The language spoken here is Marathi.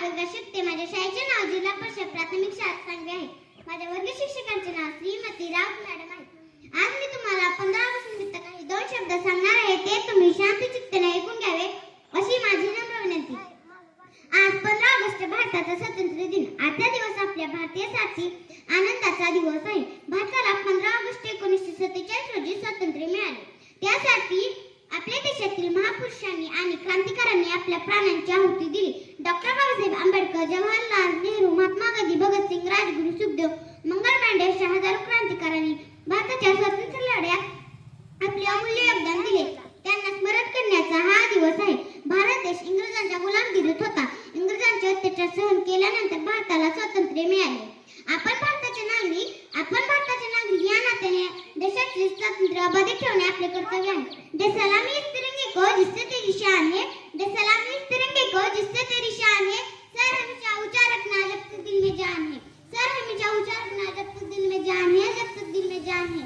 बालविकास शिकते. माझ्या शाळेचे नाव जिल्हा परिषद प्राथमिक शाळा सांगली आहे. माझ्या वर्ग शिक्षकांचे नाव श्रीमती राऊत मॅडम आहे. आज मी तुम्हाला 15 ऑगस्ट निमित्त काही 2 शब्द सांगणार आहे. ते तुम्ही शांतचित्ताने ऐकून घ्यावे अशी माझी नम्र विनंती. आज 15 ऑगस्ट भारताचा स्वातंत्र्य दिन. आजचा दिवस आपल्या भारतीयांसाठी आनंदाचा दिवस आहे. भारताला 15 ऑगस्ट 1947 रोजी स्वातंत्र्य मिळाले. त्यासाठी आपल्या देशातील महापुरुषांनी आणि क्रांतिकारकांनी आपल्या प्राणांची आहुती दिली. डॉक्टर बाबासाहेब आंबेडकर, जवाहरलाल नेहरू, महात्मा गांधी, भगतसिंग, राजगुरू, सुखदेव, मंगल पांडे अशा हजारो क्रांतिकारकांनी भारताच्या स्वातंत्र्य लढ्यात आपले अमूल्य योगदान दिले. त्यांना स्मरण करण्याचा हा दिवस आहे. भारत देश इंग्रजांच्या गुलामगिरीत होता. इंग्रजांचे अत्याचार सहन केल्यानंतर भारताला स्वातंत्र्य मिळाले. आपण भारताचे नागरिक या नात्याने देशाचे स्वातंत्र्य अबाधित ठेवणे आपले कर्तव्य आहे. देसलामी इस तिरंगे को जिससे तेरी शान है, देसलामी इस तिरंगे को जिससे तेरी शान है, सर हमेशा ऊंचा रखना जब तक दिल में जान है, सर हमेशा ऊंचा रखना जब तक दिल में जान है, जब तक दिल में जान है.